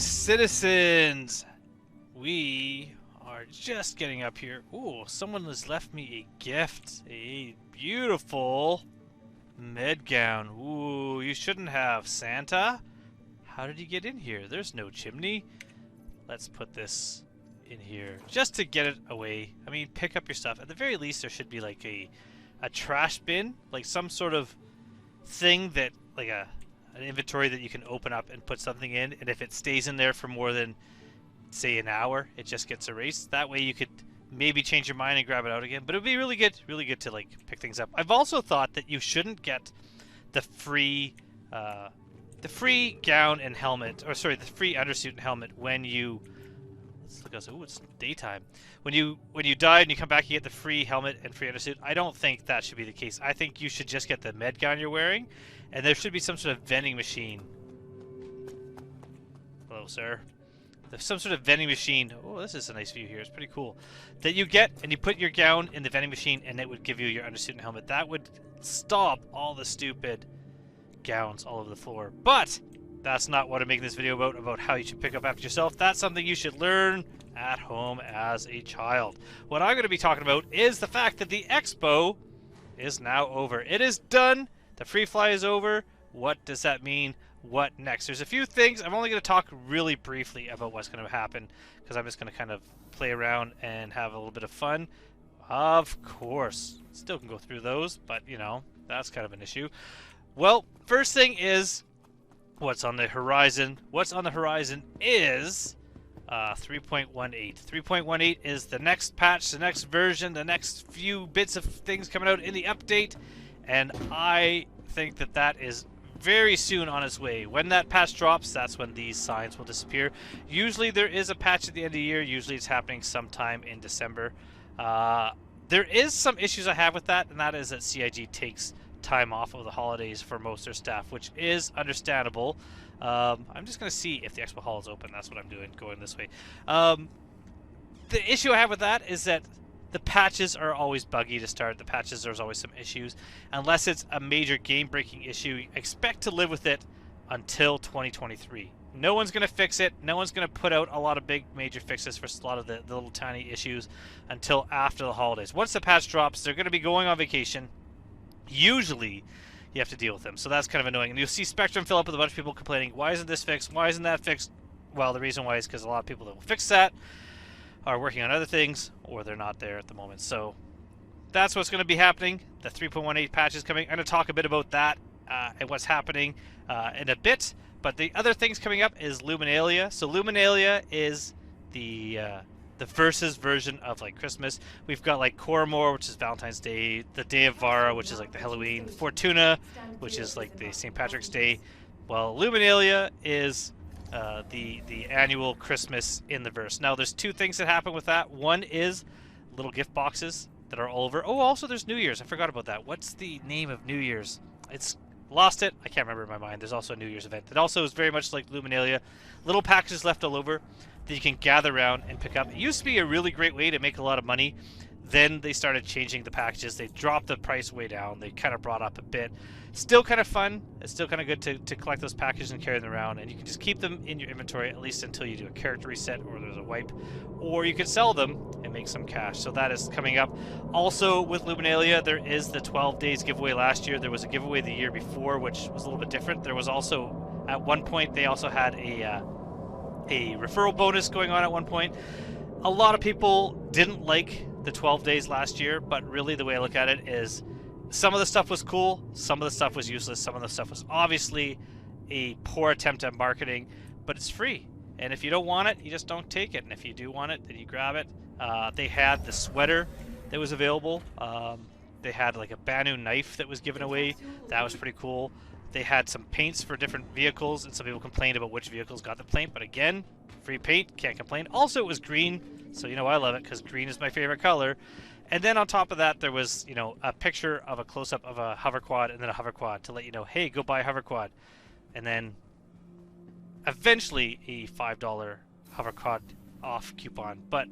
Citizens, we are just getting up here. Ooh, someone has left me a gift. A beautiful med gown. Ooh, you shouldn't have. Santa? How did you get in here? There's no chimney. Let's put this in here just to get it away. I mean, pick up your stuff. At the very least, there should be like a trash bin, like some sort of thing that, like an inventory that you can open up and put something in, and if it stays in there for more than, say, an hour, it just gets erased. That way you could maybe change your mind and grab it out again. But it would be really good to like pick things up. I've also thought that you shouldn't get the free gown and helmet, or sorry, the free undersuit and helmet when you, let's look outside. Ooh, it's daytime. When you die and you come back, you get the free helmet and free undersuit. I don't think that should be the case. I think you should just get the med gown you're wearing, and there should be some sort of vending machine. Hello, sir. There's some sort of vending machine. Oh, this is a nice view here. It's pretty cool. That you get, and you put your gown in the vending machine, and it would give you your undersuit and helmet. That would stop all the stupid gowns all over the floor. But that's not what I'm making this video about how you should pick up after yourself. That's something you should learn at home as a child. What I'm going to be talking about is the fact that the expo is now over. It is done. The free fly is over. What does that mean? What next? There's a few things. I'm only going to talk really briefly about what's going to happen, because I'm just going to kind of play around and have a little bit of fun. Of course, still can go through those, but you know, that's kind of an issue. Well, first thing is what's on the horizon. What's on the horizon is 3.18. 3.18 is the next patch, the next version, the next few bits of things coming out in the update, and I think that that is very soon on its way. When that patch drops, that's when these signs will disappear. Usually there is a patch at the end of the year. Usually it's happening sometime in December. There is some issues I have with that, and that is that CIG takes time off of the holidays for most of their staff, which is understandable. I'm just going to see if the expo hall is open. That's what I'm doing, going this way. The issue I have with that is that the patches are always buggy to start. The patches, there's always some issues. Unless it's a major game-breaking issue, expect to live with it until 2023. No one's going to fix it. No one's going to put out a lot of big major fixes for a lot of the little tiny issues until after the holidays. Once the patch drops, they're going to be going on vacation. Usually, you have to deal with them. So that's kind of annoying. And you'll see Spectrum fill up with a bunch of people complaining, why isn't this fixed? Why isn't that fixed? Well, the reason why is because a lot of people that will fix that are working on other things, or they're not there at the moment. So that's what's going to be happening. The 3.18 patch is coming. I'm going to talk a bit about that and what's happening in a bit. But the other things coming up is Lumina-lia. So Lumina-lia is the Versus version of like Christmas. We've got like Coromore, which is Valentine's Day, the Day of Vara, which is like the Halloween, Fortuna, which is like the St. Patrick's Day. Well, Lumina-lia is the annual Christmas in the verse. Now, there's two things that happen with that. One is little gift boxes that are all over. Oh, also there's New Year's. I forgot about that. What's the name of New Year's? It's lost it. I can't remember in my mind. There's also a New Year's event that also is very much like Lumina-lia. Little packages left all over that you can gather around and pick up. It used to be a really great way to make a lot of money. Then they started changing the packages. They dropped the price way down. They kind of brought up a bit. Still kind of fun. It's still kind of good to collect those packages and carry them around. And you can just keep them in your inventory at least until you do a character reset or there's a wipe. Or you can sell them and make some cash. So that is coming up. Also with Lumina-lia, there is the 12 days giveaway last year. There was a giveaway the year before, which was a little bit different. There was also, at one point, they also had a referral bonus going on at one point. A lot of people didn't like the 12 days last year, but really the way I look at it is some of the stuff was cool, some of the stuff was useless, some of the stuff was obviously a poor attempt at marketing, but it's free. And if you don't want it, you just don't take it. And if you do want it, then you grab it. They had the sweater that was available. They had like a Banu knife that was given away. That was pretty cool. They had some paints for different vehicles, and some people complained about which vehicles got the paint, but again, free paint, can't complain. Also, it was green, so you know I love it because green is my favorite color. And then on top of that, there was, you know, a picture of a close-up of a hover quad and then a hover quad to let you know, hey, go buy a hover quad. And then eventually a $5 hover quad off coupon. But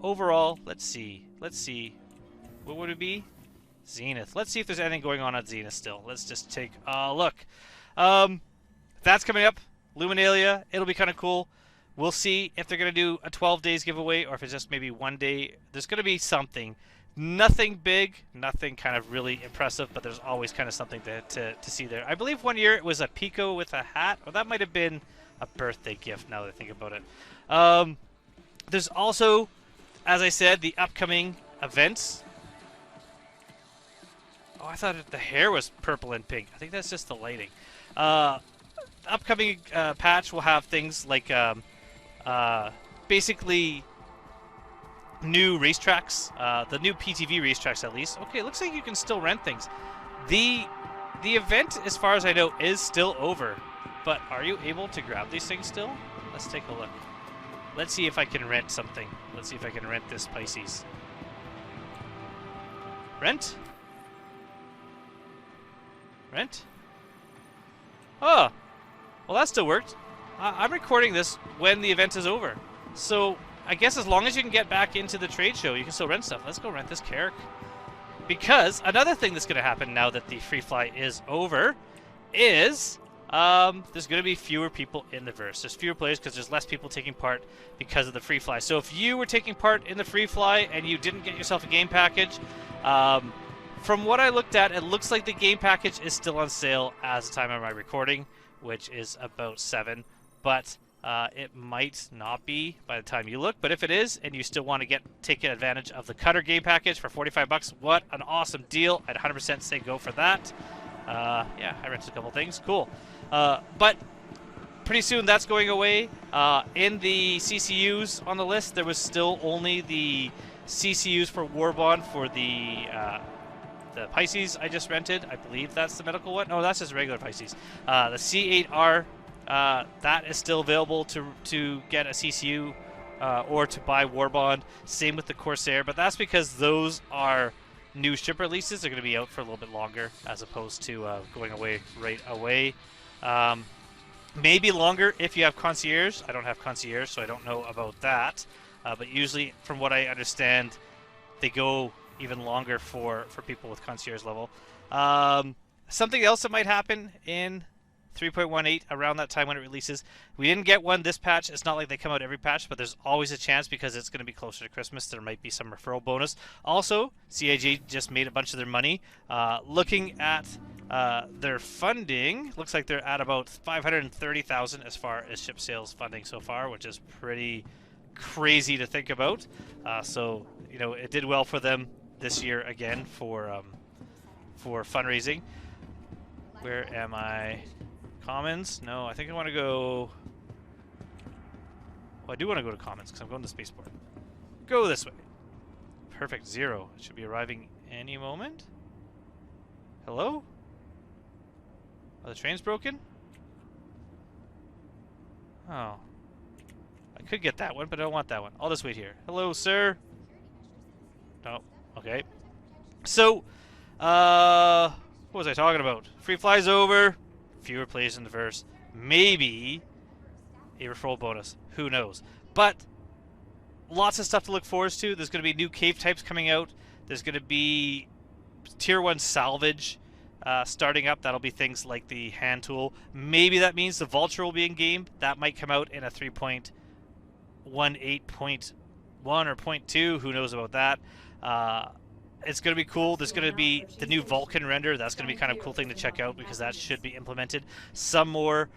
overall, let's see. What would it be? Zenith. Let's see if there's anything going on at Zenith still. Let's just take a look. That's coming up. Lumina-lia. It'll be kind of cool. We'll see if they're going to do a 12 days giveaway or if it's just maybe 1 day. There's going to be something. Nothing big, nothing kind of really impressive, but there's always kind of something to see there. I believe one year it was a Pico with a hat, or that might have been a birthday gift now that I think about it. There's also, as I said, the upcoming events. Oh, I thought the hair was purple and pink. I think that's just the lighting. Upcoming patch will have things like basically new racetracks, the new PTV racetracks at least. Okay, looks like you can still rent things. The event, as far as I know, is still over. But are you able to grab these things still? Let's take a look. Let's see if I can rent something. Let's see if I can rent this Pisces. Rent? Rent? Oh! Well, that still worked. I'm recording this when the event is over. So, I guess as long as you can get back into the trade show, you can still rent stuff. Let's go rent this Carrick. Because another thing that's going to happen now that the free fly is over is there's going to be fewer people in the verse. There's fewer players because there's less people taking part because of the free fly. So if you were taking part in the free fly and you didn't get yourself a game package, from what I looked at, it looks like the game package is still on sale as the time of my recording, which is about 7. But it might not be by the time you look. But if it is, and you still want to take advantage of the Cutter game package for $45, what an awesome deal! I'd 100% say go for that. Yeah, I rented a couple things. Cool. But pretty soon that's going away. In the CCUs on the list, there was still only the CCUs for Warbond for the Pisces I just rented. I believe that's the medical one. No, that's just regular Pisces. The C8R, that is still available to get a CCU or to buy Warbond. Same with the Corsair, but that's because those are new ship releases. They're going to be out for a little bit longer as opposed to going away right away. Maybe longer if you have Concierge. I don't have Concierge, so I don't know about that. But usually, from what I understand, they go even longer for people with Concierge level. Something else that might happen in 3.18 around that time when it releases. We didn't get one this patch. It's not like they come out every patch, but there's always a chance because it's going to be closer to Christmas. There might be some referral bonus. Also, CIG just made a bunch of their money. Looking at their funding, looks like they're at about 530,000 as far as ship sales funding so far, which is pretty crazy to think about. So, you know, it did well for them this year again for fundraising. Where am I? Commons? No, I think I want to go... Well, I do want to go to Commons because I'm going to Spaceport. Go this way. Perfect. 0. It should be arriving any moment. Hello? Are the trains broken? Oh. I could get that one, but I don't want that one. I'll just wait here. Hello, sir. No. Okay. So, what was I talking about? Free fly's over. Fewer plays in the verse. Maybe a referral bonus. Who knows? But lots of stuff to look forward to. There's going to be new cave types coming out. There's going to be Tier 1 salvage starting up. That'll be things like the hand tool. Maybe that means the Vulture will be in game. That might come out in a 3.18.1 or 0.2. Who knows about that? It's going to be cool. There's going to be the new Vulcan render. That's going to be kind of a cool thing to check out because that should be implemented. Some more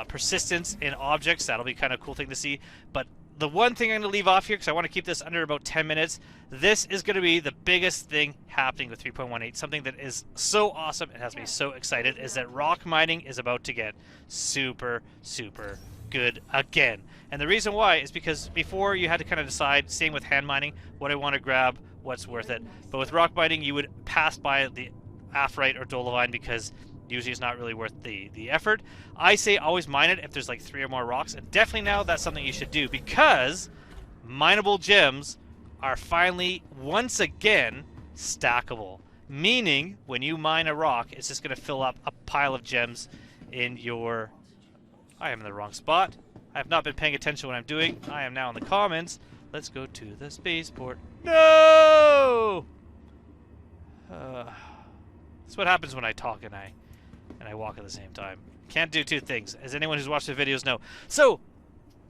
persistence in objects. That'll be kind of a cool thing to see. But the one thing I'm going to leave off here, because I want to keep this under about 10 minutes, this is going to be the biggest thing happening with 3.18. Something that is so awesome, it has me so excited, is that ROC mining is about to get super, super good again. And the reason why is because before you had to kind of decide, same with hand mining, what I want to grab, what's worth it. But with ROC mining, you would pass by the Aphrite or Dolovine because usually it's not really worth the effort. I say always mine it if there's like 3 or more rocks, and definitely now that's something you should do because mineable gems are finally, once again, stackable. Meaning, when you mine a rock, it's just going to fill up a pile of gems in your... I am in the wrong spot. I have not been paying attention to what I'm doing. I am now in the commons. Let's go to the spaceport. No! That's what happens when I talk and I walk at the same time. Can't do two things, as anyone who's watched the videos know. So,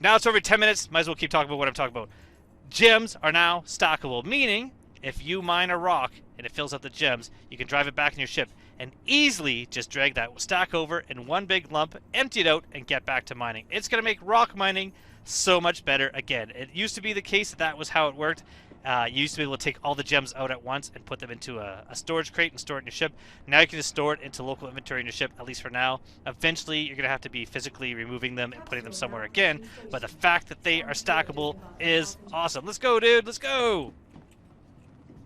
now it's over 10 minutes. Might as well keep talking about what I'm talking about. Gems are now stackable, meaning if you mine a rock and it fills up the gems, you can drive it back in your ship and easily just drag that stack over in one big lump, empty it out, and get back to mining. It's going to make rock mining so much better again. It used to be the case that was how it worked. You used to be able to take all the gems out at once and put them into a storage crate and store it in your ship. Now you can just store it into local inventory in your ship, at least for now. Eventually, you're going to have to be physically removing them and putting them somewhere again. But the fact that they are stackable is awesome. Let's go, dude. Let's go.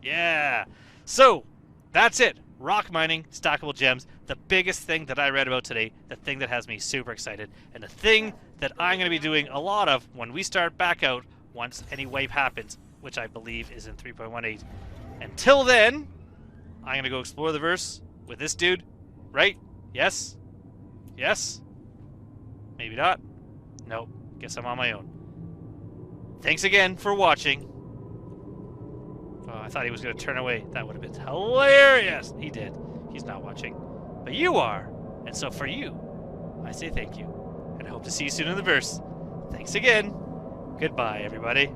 Yeah. So, that's it. Rock mining, stackable gems. The biggest thing that I read about today, the thing that has me super excited, and the thing that I'm going to be doing a lot of when we start back out once any wave happens, which I believe is in 3.18. Until then, I'm going to go explore the verse with this dude, right? Yes? Yes? Maybe not? Nope. Guess I'm on my own. Thanks again for watching. Oh, I thought he was going to turn away. That would have been hilarious. He did. He's not watching. But you are. And so for you, I say thank you. And I hope to see you soon in the verse. Thanks again. Goodbye, everybody.